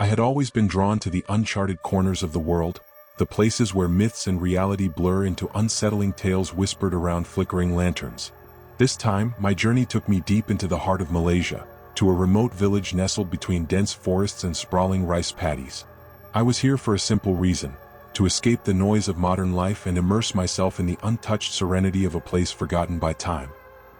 I had always been drawn to the uncharted corners of the world, the places where myths and reality blur into unsettling tales whispered around flickering lanterns. This time, my journey took me deep into the heart of Malaysia, to a remote village nestled between dense forests and sprawling rice paddies. I was here for a simple reason: to escape the noise of modern life and immerse myself in the untouched serenity of a place forgotten by time.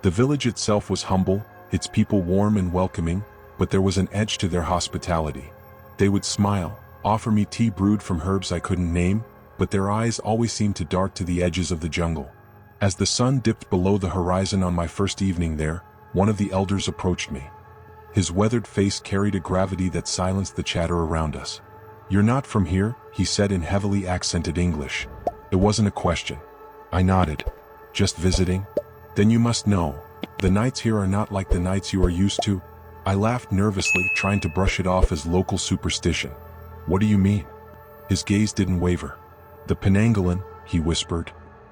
The village itself was humble, its people warm and welcoming, but there was an edge to their hospitality. They would smile, offer me tea brewed from herbs I couldn't name, but their eyes always seemed to dart to the edges of the jungle. As the sun dipped below the horizon on my first evening there, one of the elders approached me. His weathered face carried a gravity that silenced the chatter around us. "You're not from here," he said in heavily accented English. It wasn't a question. I nodded. "Just visiting? Then you must know. The nights here are not like the nights you are used to." I laughed nervously, trying to brush it off as local superstition. "What do you mean?" His gaze didn't waver. "The Penanggalan," he whispered.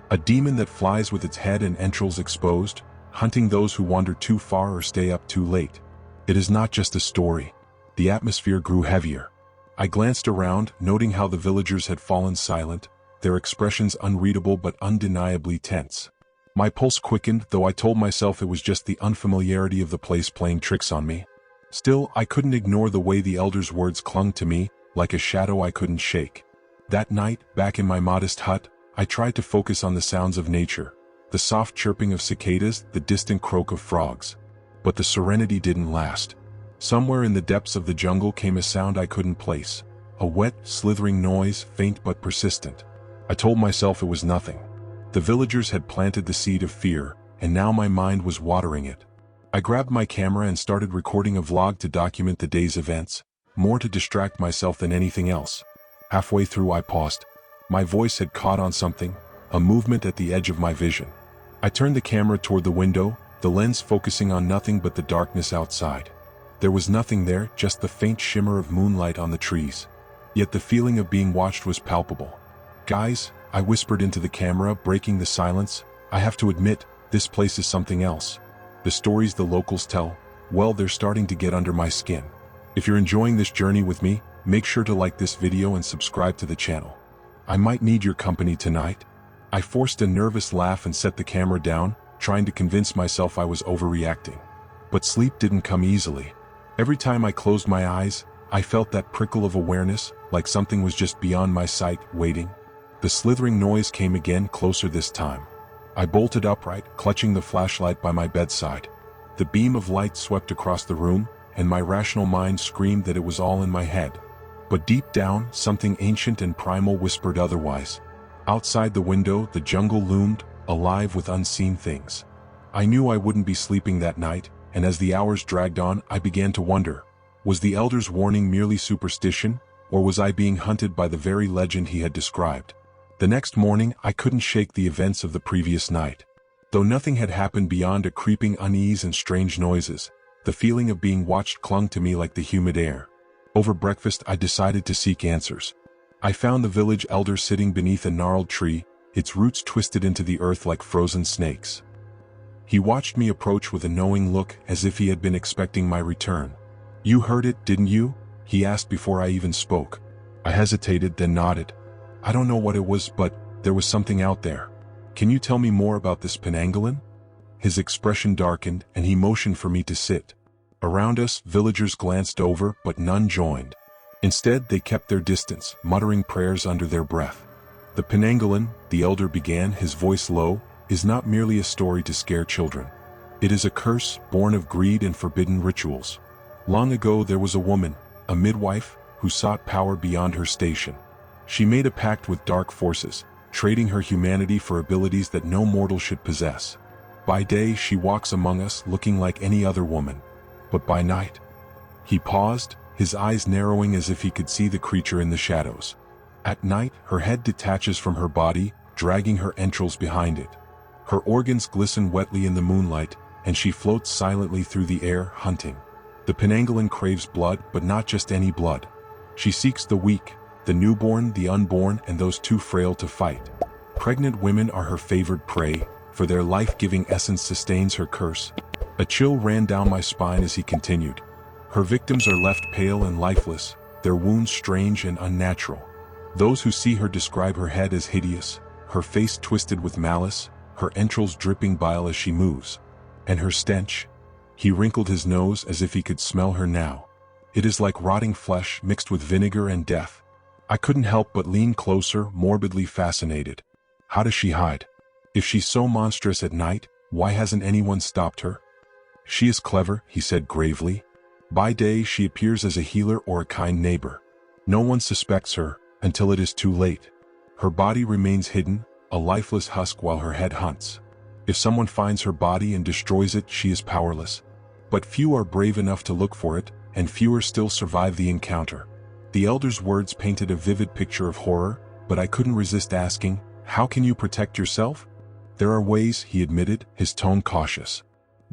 "A demon that flies with its head and entrails exposed, hunting those who wander too far or stay up too late. It is not just a story." The atmosphere grew heavier. I glanced around, noting how the villagers had fallen silent, their expressions unreadable but undeniably tense. My pulse quickened, though I told myself it was just the unfamiliarity of the place playing tricks on me. Still, I couldn't ignore the way the elder's words clung to me, like a shadow I couldn't shake. That night, back in my modest hut, I tried to focus on the sounds of nature, the soft chirping of cicadas, the distant croak of frogs. But the serenity didn't last. Somewhere in the depths of the jungle came a sound I couldn't place. A wet, slithering noise, faint but persistent. I told myself it was nothing. The villagers had planted the seed of fear, and now my mind was watering it. I grabbed my camera and started recording a vlog to document the day's events, more to distract myself than anything else. Halfway through I paused. My voice had caught on something, a movement at the edge of my vision. I turned the camera toward the window, the lens focusing on nothing but the darkness outside. There was nothing there, just the faint shimmer of moonlight on the trees. Yet the feeling of being watched was palpable. "Guys," I whispered into the camera, breaking the silence, "I have to admit, this place is something else. The stories the locals tell, well, they're starting to get under my skin. If you're enjoying this journey with me, make sure to like this video and subscribe to the channel. I might need your company tonight." I forced a nervous laugh and set the camera down, trying to convince myself I was overreacting. But sleep didn't come easily. Every time I closed my eyes, I felt that prickle of awareness, like something was just beyond my sight, waiting. The slithering noise came again, closer this time. I bolted upright, clutching the flashlight by my bedside. The beam of light swept across the room, and my rational mind screamed that it was all in my head. But deep down, something ancient and primal whispered otherwise. Outside the window, the jungle loomed, alive with unseen things. I knew I wouldn't be sleeping that night, and as the hours dragged on, I began to wonder, was the elder's warning merely superstition, or was I being hunted by the very legend he had described? The next morning, I couldn't shake the events of the previous night. Though nothing had happened beyond a creeping unease and strange noises, the feeling of being watched clung to me like the humid air. Over breakfast, I decided to seek answers. I found the village elder sitting beneath a gnarled tree, its roots twisted into the earth like frozen snakes. He watched me approach with a knowing look, as if he had been expecting my return. "You heard it, didn't you?" he asked before I even spoke. I hesitated, then nodded. "I don't know what it was, but there was something out there. Can you tell me more about this Penanggalan?" His expression darkened, and he motioned for me to sit. Around us, villagers glanced over, but none joined. Instead, they kept their distance, muttering prayers under their breath. "The Penanggalan," the elder began, his voice low, "is not merely a story to scare children. It is a curse, born of greed and forbidden rituals. Long ago there was a woman, a midwife, who sought power beyond her station. She made a pact with dark forces, trading her humanity for abilities that no mortal should possess. By day she walks among us looking like any other woman. But by night..." He paused, his eyes narrowing as if he could see the creature in the shadows. "At night, her head detaches from her body, dragging her entrails behind it. Her organs glisten wetly in the moonlight, and she floats silently through the air, hunting. The Penanggalan craves blood, but not just any blood. She seeks the weak, the newborn, the unborn, and those too frail to fight. Pregnant women are her favored prey, for their life-giving essence sustains her curse." A chill ran down my spine as he continued. "Her victims are left pale and lifeless, their wounds strange and unnatural. Those who see her describe her head as hideous, her face twisted with malice, her entrails dripping bile as she moves. And her stench? He wrinkled his nose as if he could smell her now. It is like rotting flesh mixed with vinegar and death. I couldn't help but lean closer, morbidly fascinated. How does she hide? If she's so monstrous at night, why hasn't anyone stopped her? She is clever, he said gravely. By day she appears as a healer or a kind neighbor. No one suspects her, until it is too late. Her body remains hidden, a lifeless husk while her head hunts. If someone finds her body and destroys it, she is powerless. But few are brave enough to look for it, and fewer still survive the encounter. The elder's words painted a vivid picture of horror, but I couldn't resist asking, how can you protect yourself? There are ways, he admitted, his tone cautious.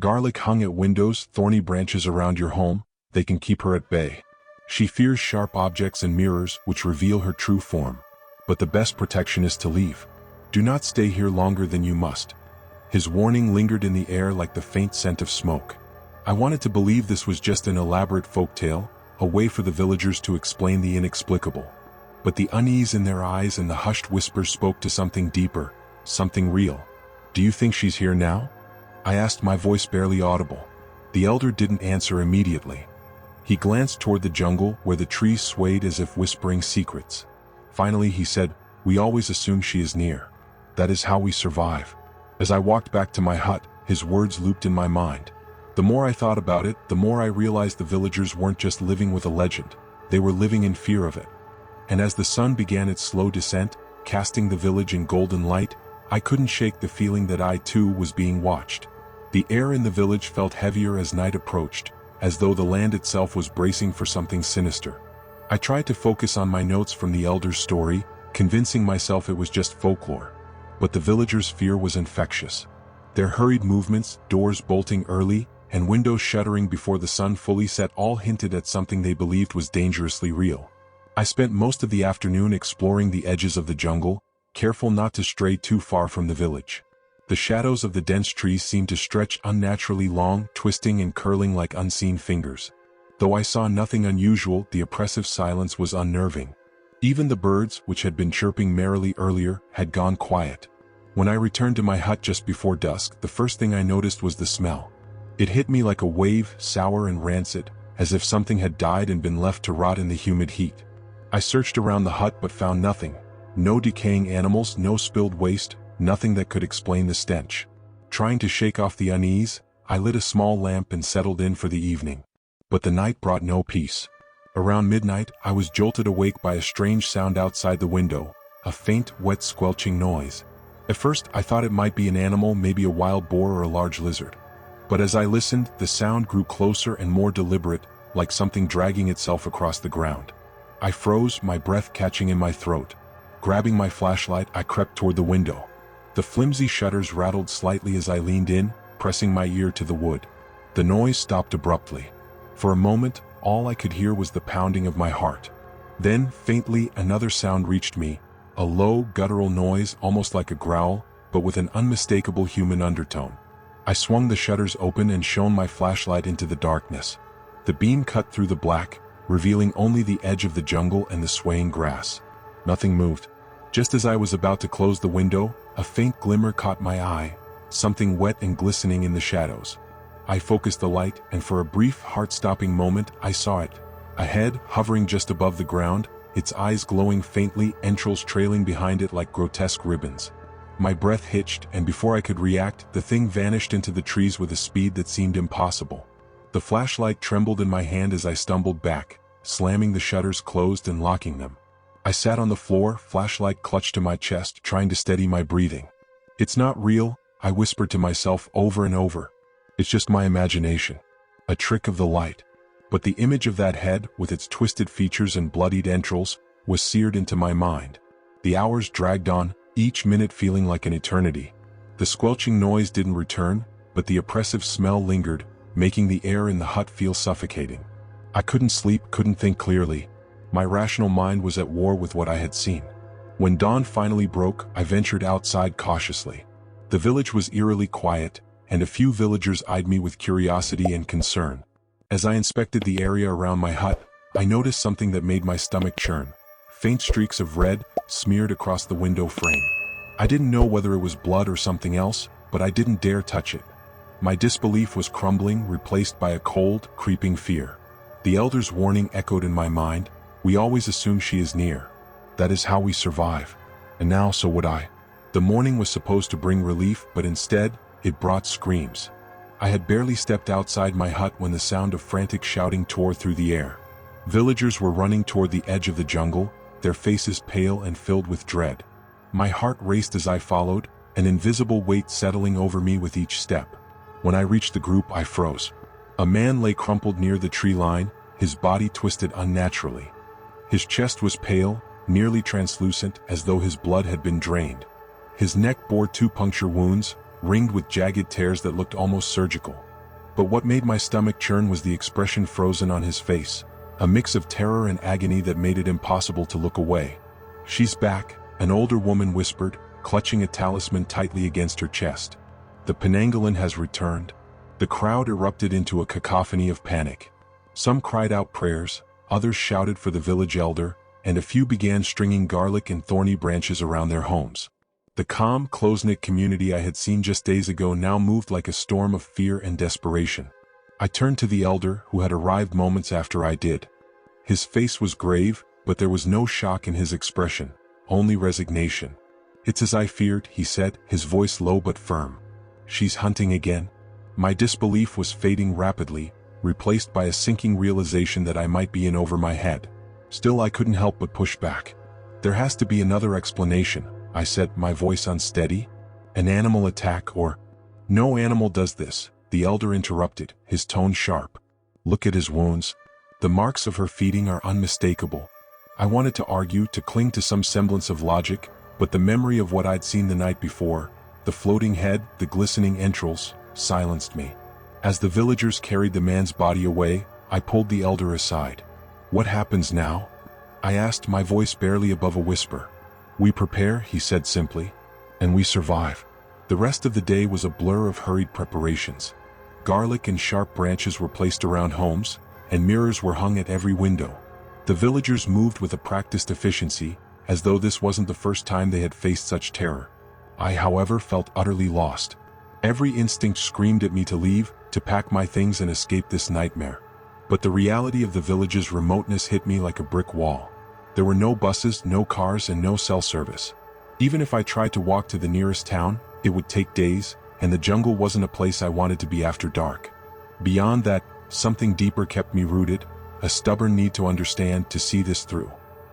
Garlic hung at windows, thorny branches around your home, they can keep her at bay. She fears sharp objects and mirrors which reveal her true form. But the best protection is to leave. Do not stay here longer than you must. His warning lingered in the air like the faint scent of smoke. I wanted to believe this was just an elaborate folktale, a way for the villagers to explain the inexplicable. But the unease in their eyes and the hushed whispers spoke to something deeper, something real. Do you think she's here now? I asked, my voice barely audible. The elder didn't answer immediately. He glanced toward the jungle where the trees swayed as if whispering secrets. Finally he said, we always assume she is near. That is how we survive. As I walked back to my hut, his words looped in my mind. The more I thought about it, the more I realized the villagers weren't just living with a legend, they were living in fear of it. And as the sun began its slow descent, casting the village in golden light, I couldn't shake the feeling that I too was being watched. The air in the village felt heavier as night approached, as though the land itself was bracing for something sinister. I tried to focus on my notes from the elder's story, convincing myself it was just folklore. But the villagers' fear was infectious. Their hurried movements, doors bolting early, and windows shuttering before the sun fully set all hinted at something they believed was dangerously real. I spent most of the afternoon exploring the edges of the jungle, careful not to stray too far from the village. The shadows of the dense trees seemed to stretch unnaturally long, twisting and curling like unseen fingers. Though I saw nothing unusual, the oppressive silence was unnerving. Even the birds, which had been chirping merrily earlier, had gone quiet. When I returned to my hut just before dusk, the first thing I noticed was the smell. It hit me like a wave, sour and rancid, as if something had died and been left to rot in the humid heat. I searched around the hut but found nothing. No decaying animals, no spilled waste, nothing that could explain the stench. Trying to shake off the unease, I lit a small lamp and settled in for the evening. But the night brought no peace. Around midnight, I was jolted awake by a strange sound outside the window, a faint, wet squelching noise. At first, I thought it might be an animal, maybe a wild boar or a large lizard. But as I listened, the sound grew closer and more deliberate, like something dragging itself across the ground. I froze, my breath catching in my throat. Grabbing my flashlight, I crept toward the window. The flimsy shutters rattled slightly as I leaned in, pressing my ear to the wood. The noise stopped abruptly. For a moment, all I could hear was the pounding of my heart. Then, faintly, another sound reached me, a low, guttural noise almost like a growl, but with an unmistakable human undertone. I swung the shutters open and shone my flashlight into the darkness. The beam cut through the black, revealing only the edge of the jungle and the swaying grass. Nothing moved. Just as I was about to close the window, a faint glimmer caught my eye, something wet and glistening in the shadows. I focused the light, and for a brief, heart-stopping moment, I saw it. A head, hovering just above the ground, its eyes glowing faintly, entrails trailing behind it like grotesque ribbons. My breath hitched, and before I could react, the thing vanished into the trees with a speed that seemed impossible. The flashlight trembled in my hand as I stumbled back, slamming the shutters closed and locking them. I sat on the floor, flashlight clutched to my chest, trying to steady my breathing. It's not real, I whispered to myself over and over. It's just my imagination. A trick of the light. But the image of that head, with its twisted features and bloodied entrails, was seared into my mind. The hours dragged on, each minute feeling like an eternity. The squelching noise didn't return, but the oppressive smell lingered, making the air in the hut feel suffocating. I couldn't sleep, couldn't think clearly. My rational mind was at war with what I had seen. When dawn finally broke, I ventured outside cautiously. The village was eerily quiet, and a few villagers eyed me with curiosity and concern. As I inspected the area around my hut, I noticed something that made my stomach churn. Faint streaks of red smeared across the window frame. I didn't know whether it was blood or something else, but I didn't dare touch it. My disbelief was crumbling, replaced by a cold, creeping fear. The elder's warning echoed in my mind. We always assume she is near. That is how we survive. And now so would I. The morning was supposed to bring relief, but instead, it brought screams. I had barely stepped outside my hut when the sound of frantic shouting tore through the air. Villagers were running toward the edge of the jungle, their faces pale and filled with dread. My heart raced as I followed, an invisible weight settling over me with each step. When I reached the group, I froze. A man lay crumpled near the tree line, his body twisted unnaturally. His chest was pale, nearly translucent, as though his blood had been drained. His neck bore 2 puncture wounds, ringed with jagged tears that looked almost surgical. But what made my stomach churn was the expression frozen on his face, a mix of terror and agony that made it impossible to look away. "She's back," an older woman whispered, clutching a talisman tightly against her chest. "The Penanggalan has returned." The crowd erupted into a cacophony of panic. Some cried out prayers, others shouted for the village elder, and a few began stringing garlic and thorny branches around their homes. The calm, close-knit community I had seen just days ago now moved like a storm of fear and desperation. I turned to the elder, who had arrived moments after I did. His face was grave, but there was no shock in his expression, only resignation. "It's as I feared," he said, his voice low but firm. "She's hunting again." My disbelief was fading rapidly, replaced by a sinking realization that I might be in over my head. Still, I couldn't help but push back. "There has to be another explanation," I said, my voice unsteady. "An animal attack or—" "No animal does this," the elder interrupted, his tone sharp. "Look at his wounds. The marks of her feeding are unmistakable." I wanted to argue, to cling to some semblance of logic, but the memory of what I'd seen the night before, the floating head, the glistening entrails, silenced me. As the villagers carried the man's body away, I pulled the elder aside. "What happens now?" I asked, my voice barely above a whisper. "We prepare," he said simply, "and we survive." The rest of the day was a blur of hurried preparations. Garlic and sharp branches were placed around homes, and mirrors were hung at every window. The villagers moved with a practiced efficiency, as though this wasn't the first time they had faced such terror. I, however, felt utterly lost. Every instinct screamed at me to leave, to pack my things and escape this nightmare. But the reality of the village's remoteness hit me like a brick wall. There were no buses, no cars, and no cell service. Even if I tried to walk to the nearest town, it would take days, and the jungle wasn't a place I wanted to be after dark. Beyond that, something deeper kept me rooted, a stubborn need to understand, to see this through.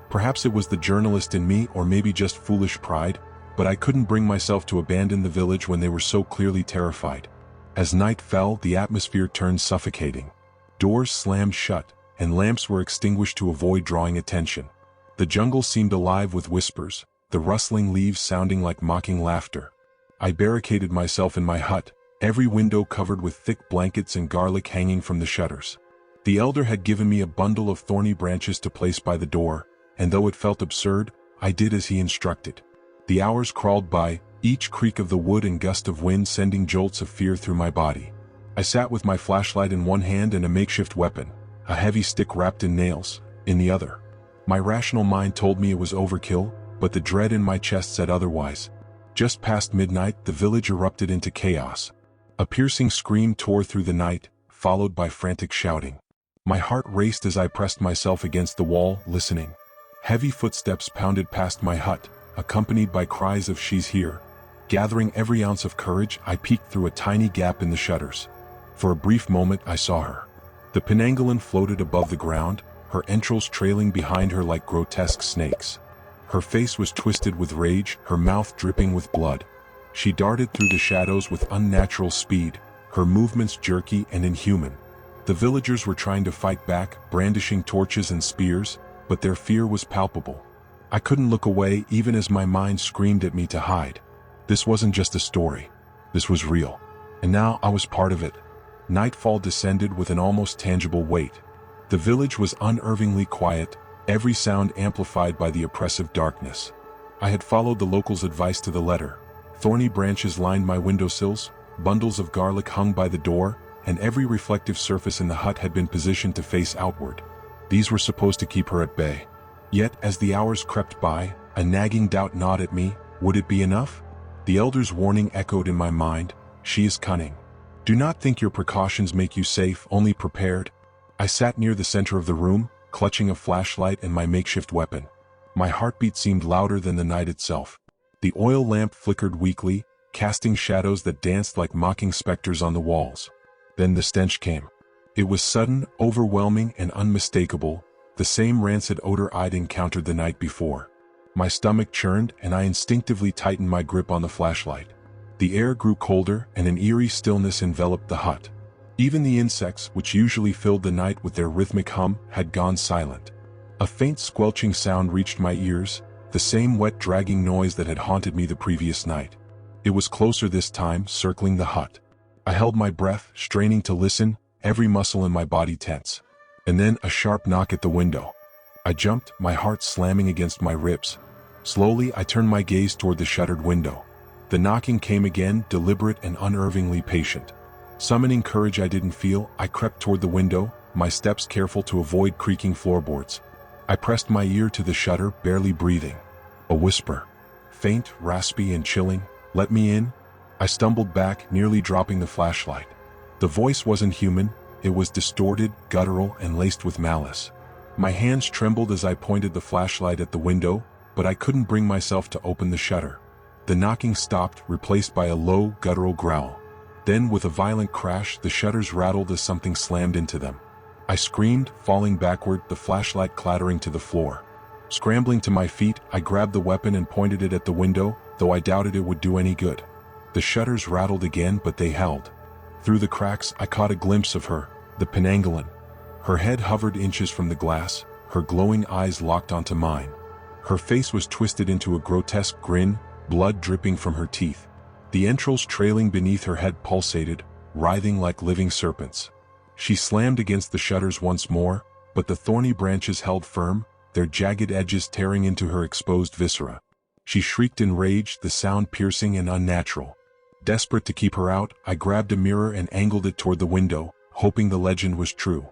Perhaps it was the journalist in me, or maybe just foolish pride, but I couldn't bring myself to abandon the village when they were so clearly terrified. As night fell, the atmosphere turned suffocating. Doors slammed shut, and lamps were extinguished to avoid drawing attention. The jungle seemed alive with whispers, the rustling leaves sounding like mocking laughter. I barricaded myself in my hut, every window covered with thick blankets and garlic hanging from the shutters. The elder had given me a bundle of thorny branches to place by the door, and though it felt absurd, I did as he instructed. The hours crawled by, each creak of the wood and gust of wind sending jolts of fear through my body. I sat with my flashlight in one hand and a makeshift weapon, a heavy stick wrapped in nails, in the other. My rational mind told me it was overkill, but the dread in my chest said otherwise. Just past midnight, the village erupted into chaos. A piercing scream tore through the night, followed by frantic shouting. My heart raced as I pressed myself against the wall, listening. Heavy footsteps pounded past my hut, accompanied by cries of "She's here." Gathering every ounce of courage, I peeked through a tiny gap in the shutters. For a brief moment, I saw her. The Penanggalan floated above the ground, her entrails trailing behind her like grotesque snakes. Her face was twisted with rage, her mouth dripping with blood. She darted through the shadows with unnatural speed, her movements jerky and inhuman. The villagers were trying to fight back, brandishing torches and spears, but their fear was palpable. I couldn't look away even as my mind screamed at me to hide. This wasn't just a story. This was real. And now I was part of it. Nightfall descended with an almost tangible weight. The village was unnervingly quiet, every sound amplified by the oppressive darkness. I had followed the locals' advice to the letter. Thorny branches lined my windowsills, bundles of garlic hung by the door, and every reflective surface in the hut had been positioned to face outward. These were supposed to keep her at bay. Yet, as the hours crept by, a nagging doubt gnawed at me. Would it be enough? The elder's warning echoed in my mind. She is cunning. Do not think your precautions make you safe, only prepared. I sat near the center of the room, clutching a flashlight and my makeshift weapon. My heartbeat seemed louder than the night itself. The oil lamp flickered weakly, casting shadows that danced like mocking specters on the walls. Then the stench came. It was sudden, overwhelming, and unmistakable, the same rancid odor I'd encountered the night before. My stomach churned, and I instinctively tightened my grip on the flashlight. The air grew colder, and an eerie stillness enveloped the hut. Even the insects, which usually filled the night with their rhythmic hum, had gone silent. A faint squelching sound reached my ears, the same wet dragging noise that had haunted me the previous night. It was closer this time, circling the hut. I held my breath, straining to listen, every muscle in my body tense. And then a sharp knock at the window. I jumped, my heart slamming against my ribs. Slowly, I turned my gaze toward the shuttered window. The knocking came again, deliberate and unervingly patient. Summoning courage I didn't feel, I crept toward the window, my steps careful to avoid creaking floorboards. I pressed my ear to the shutter, barely breathing. A whisper. Faint, raspy, and chilling. "Let me in?" I stumbled back, nearly dropping the flashlight. The voice wasn't human, it was distorted, guttural, and laced with malice. My hands trembled as I pointed the flashlight at the window, but I couldn't bring myself to open the shutter. The knocking stopped, replaced by a low, guttural growl. Then, with a violent crash, the shutters rattled as something slammed into them. I screamed, falling backward, the flashlight clattering to the floor. Scrambling to my feet, I grabbed the weapon and pointed it at the window, though I doubted it would do any good. The shutters rattled again, but they held. Through the cracks, I caught a glimpse of her, the Penanggalan. Her head hovered inches from the glass, her glowing eyes locked onto mine. Her face was twisted into a grotesque grin, blood dripping from her teeth. The entrails trailing beneath her head pulsated, writhing like living serpents. She slammed against the shutters once more, but the thorny branches held firm, their jagged edges tearing into her exposed viscera. She shrieked in rage, the sound piercing and unnatural. Desperate to keep her out, I grabbed a mirror and angled it toward the window, hoping the legend was true.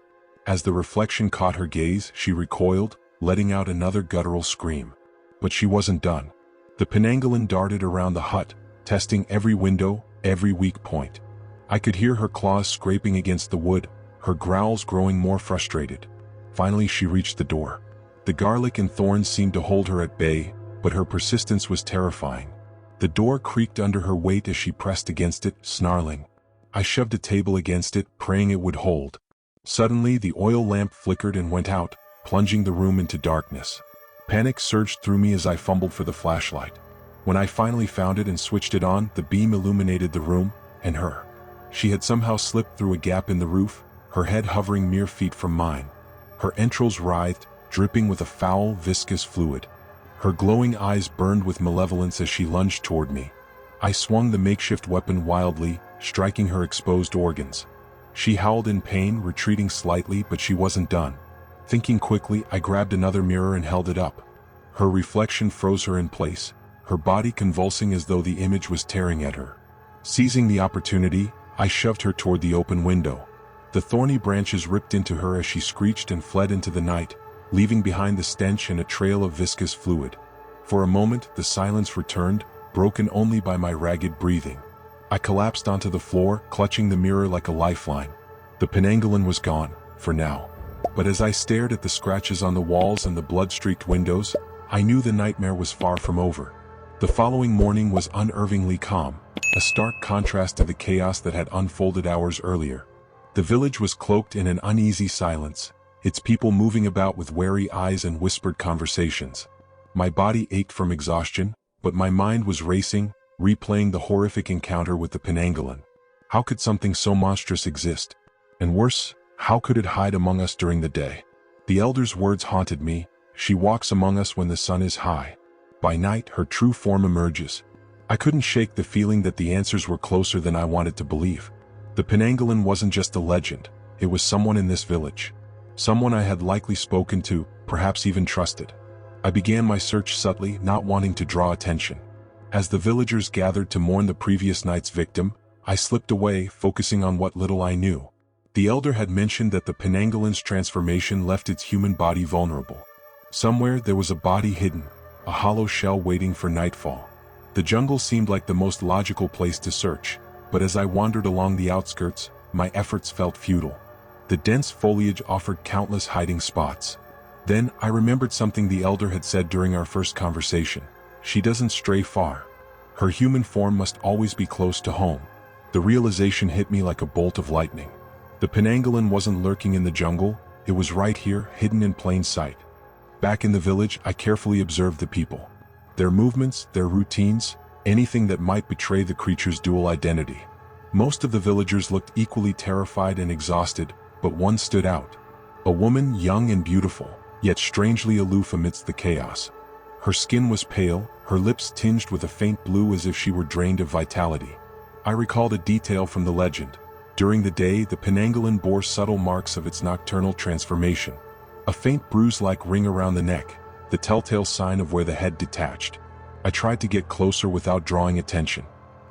As the reflection caught her gaze, she recoiled, letting out another guttural scream. But she wasn't done. The Penanggalan darted around the hut, testing every window, every weak point. I could hear her claws scraping against the wood, her growls growing more frustrated. Finally, she reached the door. The garlic and thorns seemed to hold her at bay, but her persistence was terrifying. The door creaked under her weight as she pressed against it, snarling. I shoved a table against it, praying it would hold. Suddenly, the oil lamp flickered and went out, plunging the room into darkness. Panic surged through me as I fumbled for the flashlight. When I finally found it and switched it on, the beam illuminated the room, and her. She had somehow slipped through a gap in the roof, her head hovering mere feet from mine. Her entrails writhed, dripping with a foul, viscous fluid. Her glowing eyes burned with malevolence as she lunged toward me. I swung the makeshift weapon wildly, striking her exposed organs. She howled in pain, retreating slightly, but she wasn't done. Thinking quickly, I grabbed another mirror and held it up. Her reflection froze her in place, her body convulsing as though the image was tearing at her. Seizing the opportunity, I shoved her toward the open window. The thorny branches ripped into her as she screeched and fled into the night, leaving behind the stench and a trail of viscous fluid. For a moment, the silence returned, broken only by my ragged breathing. I collapsed onto the floor, clutching the mirror like a lifeline. The Penanggalan was gone, for now. But as I stared at the scratches on the walls and the blood-streaked windows, I knew the nightmare was far from over. The following morning was unervingly calm, a stark contrast to the chaos that had unfolded hours earlier. The village was cloaked in an uneasy silence, its people moving about with wary eyes and whispered conversations. My body ached from exhaustion, but my mind was racing, replaying the horrific encounter with the Penanggalan. How could something so monstrous exist? And worse, how could it hide among us during the day? The elder's words haunted me. She walks among us when the sun is high. By night, her true form emerges. I couldn't shake the feeling that the answers were closer than I wanted to believe. The Penanggalan wasn't just a legend, it was someone in this village. Someone I had likely spoken to, perhaps even trusted. I began my search subtly, not wanting to draw attention. As the villagers gathered to mourn the previous night's victim, I slipped away, focusing on what little I knew. The elder had mentioned that the Penanggalan's transformation left its human body vulnerable. Somewhere there was a body hidden, a hollow shell waiting for nightfall. The jungle seemed like the most logical place to search, but as I wandered along the outskirts, my efforts felt futile. The dense foliage offered countless hiding spots. Then I remembered something the elder had said during our first conversation. She doesn't stray far. Her human form must always be close to home. The realization hit me like a bolt of lightning. The Penanggalan wasn't lurking in the jungle, it was right here, hidden in plain sight. Back in the village, I carefully observed the people. Their movements, their routines, anything that might betray the creature's dual identity. Most of the villagers looked equally terrified and exhausted, but one stood out. A woman young and beautiful, yet strangely aloof amidst the chaos. Her skin was pale, her lips tinged with a faint blue as if she were drained of vitality. I recalled a detail from the legend. During the day, the Penanggalan bore subtle marks of its nocturnal transformation. A faint bruise-like ring around the neck, the telltale sign of where the head detached. I tried to get closer without drawing attention.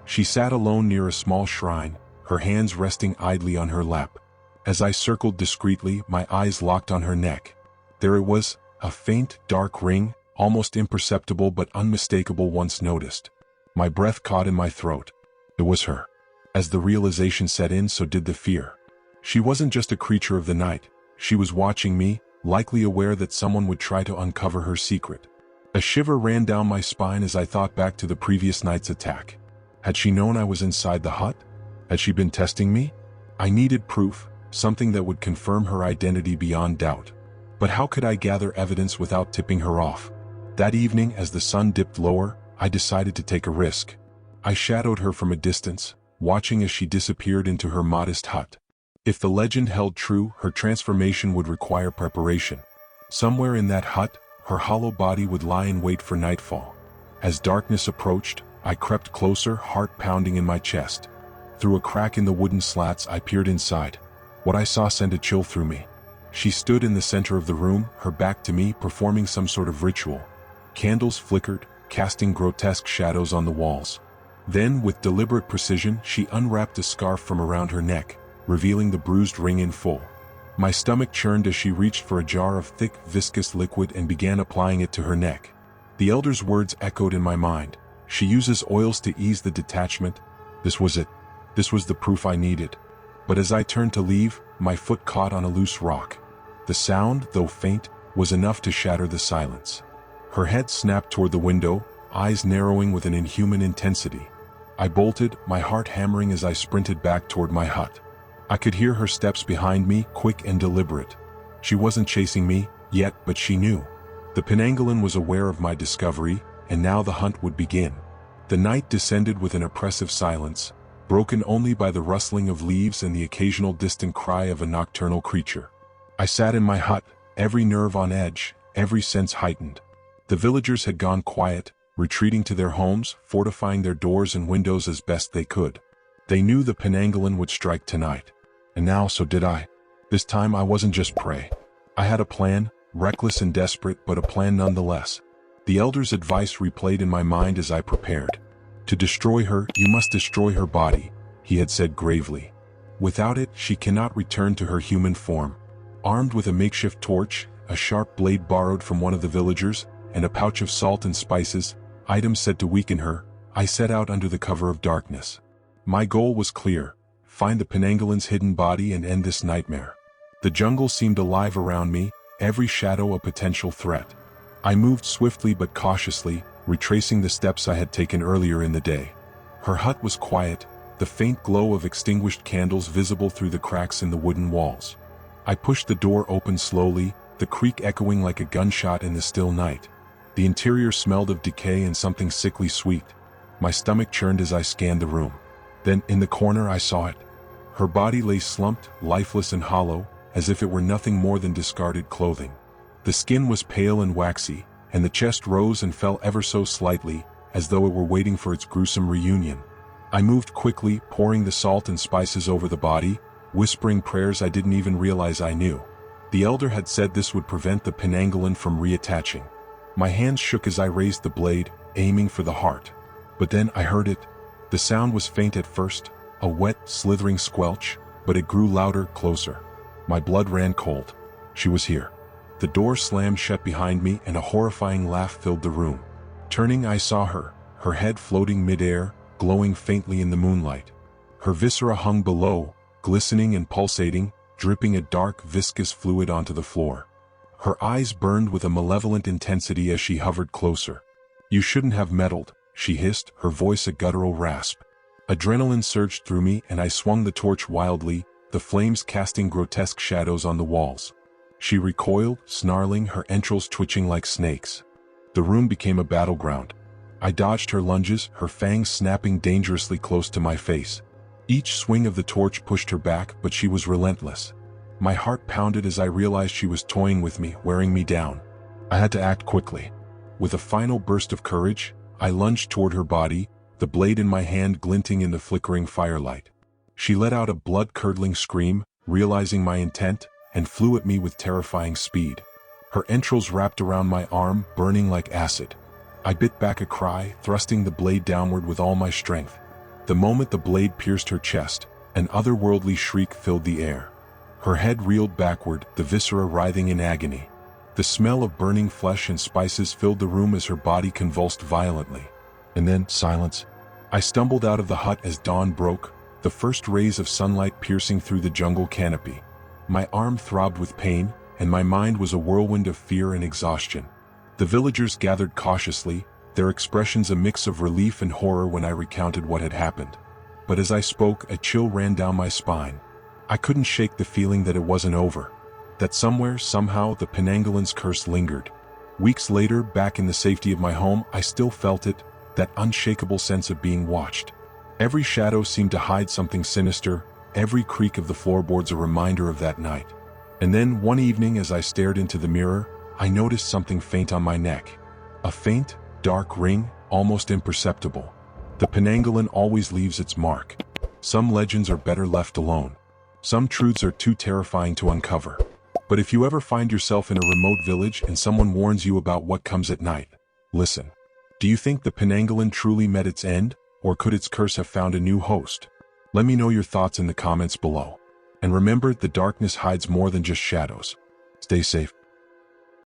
She sat alone near a small shrine, her hands resting idly on her lap. As I circled discreetly, my eyes locked on her neck. There it was, a faint, dark ring, almost imperceptible but unmistakable once noticed. My breath caught in my throat. It was her. As the realization set in, so did the fear. She wasn't just a creature of the night. She was watching me, likely aware that someone would try to uncover her secret. A shiver ran down my spine as I thought back to the previous night's attack. Had she known I was inside the hut? Had she been testing me? I needed proof, something that would confirm her identity beyond doubt. But how could I gather evidence without tipping her off? That evening, as the sun dipped lower, I decided to take a risk. I shadowed her from a distance, watching as she disappeared into her modest hut. If the legend held true, her transformation would require preparation. Somewhere in that hut, her hollow body would lie in wait for nightfall. As darkness approached, I crept closer, heart pounding in my chest. Through a crack in the wooden slats, I peered inside. What I saw sent a chill through me. She stood in the center of the room, her back to me, performing some sort of ritual. Candles flickered, casting grotesque shadows on the walls. Then, with deliberate precision, she unwrapped a scarf from around her neck, revealing the bruised ring in full. My stomach churned as she reached for a jar of thick, viscous liquid and began applying it to her neck. The elder's words echoed in my mind. She uses oils to ease the detachment. This was it. This was the proof I needed. But as I turned to leave, my foot caught on a loose rock. The sound, though faint, was enough to shatter the silence. Her head snapped toward the window, eyes narrowing with an inhuman intensity. I bolted, my heart hammering as I sprinted back toward my hut. I could hear her steps behind me, quick and deliberate. She wasn't chasing me, yet, but she knew. The Penanggalan was aware of my discovery, and now the hunt would begin. The night descended with an oppressive silence, broken only by the rustling of leaves and the occasional distant cry of a nocturnal creature. I sat in my hut, every nerve on edge, every sense heightened. The villagers had gone quiet, retreating to their homes, fortifying their doors and windows as best they could. They knew the Penanggalan would strike tonight. And now, so did I. This time I wasn't just prey. I had a plan, reckless and desperate, but a plan nonetheless. The elder's advice replayed in my mind as I prepared. To destroy her, you must destroy her body, he had said gravely. Without it, she cannot return to her human form. Armed with a makeshift torch, a sharp blade borrowed from one of the villagers, and a pouch of salt and spices, items said to weaken her, I set out under the cover of darkness. My goal was clear: find the Penanggalan's hidden body and end this nightmare. The jungle seemed alive around me, every shadow a potential threat. I moved swiftly but cautiously, retracing the steps I had taken earlier in the day. Her hut was quiet, the faint glow of extinguished candles visible through the cracks in the wooden walls. I pushed the door open slowly, the creak echoing like a gunshot in the still night. The interior smelled of decay and something sickly sweet. My stomach churned as I scanned the room. Then, in the corner, I saw it. Her body lay slumped, lifeless and hollow, as if it were nothing more than discarded clothing. The skin was pale and waxy, and the chest rose and fell ever so slightly, as though it were waiting for its gruesome reunion. I moved quickly, pouring the salt and spices over the body, whispering prayers I didn't even realize I knew. The elder had said this would prevent the Penanggalan from reattaching. My hands shook as I raised the blade, aiming for the heart. But then I heard it. The sound was faint at first, a wet, slithering squelch, but it grew louder, closer. My blood ran cold. She was here. The door slammed shut behind me and a horrifying laugh filled the room. Turning, I saw her, her head floating mid-air, glowing faintly in the moonlight. Her viscera hung below, glistening and pulsating, dripping a dark, viscous fluid onto the floor. Her eyes burned with a malevolent intensity as she hovered closer. "You shouldn't have meddled," she hissed, her voice a guttural rasp. Adrenaline surged through me and I swung the torch wildly, the flames casting grotesque shadows on the walls. She recoiled, snarling, her entrails twitching like snakes. The room became a battleground. I dodged her lunges, her fangs snapping dangerously close to my face. Each swing of the torch pushed her back, but she was relentless. My heart pounded as I realized she was toying with me, wearing me down. I had to act quickly. With a final burst of courage, I lunged toward her body, the blade in my hand glinting in the flickering firelight. She let out a blood-curdling scream, realizing my intent, and flew at me with terrifying speed. Her entrails wrapped around my arm, burning like acid. I bit back a cry, thrusting the blade downward with all my strength. The moment the blade pierced her chest, an otherworldly shriek filled the air. Her head reeled backward, the viscera writhing in agony. The smell of burning flesh and spices filled the room as her body convulsed violently. And then, silence. I stumbled out of the hut as dawn broke, the first rays of sunlight piercing through the jungle canopy. My arm throbbed with pain, and my mind was a whirlwind of fear and exhaustion. The villagers gathered cautiously, their expressions a mix of relief and horror when I recounted what had happened. But as I spoke, a chill ran down my spine. I couldn't shake the feeling that it wasn't over. That somewhere, somehow, the Penanggalan's curse lingered. Weeks later, back in the safety of my home, I still felt it, that unshakable sense of being watched. Every shadow seemed to hide something sinister, every creak of the floorboards a reminder of that night. And then, one evening as I stared into the mirror, I noticed something faint on my neck. A faint, dark ring, almost imperceptible. The Penanggalan always leaves its mark. Some legends are better left alone. Some truths are too terrifying to uncover. But if you ever find yourself in a remote village and someone warns you about what comes at night, listen. Do you think the Penanggalan truly met its end, or could its curse have found a new host? Let me know your thoughts in the comments below. And remember, the darkness hides more than just shadows. Stay safe.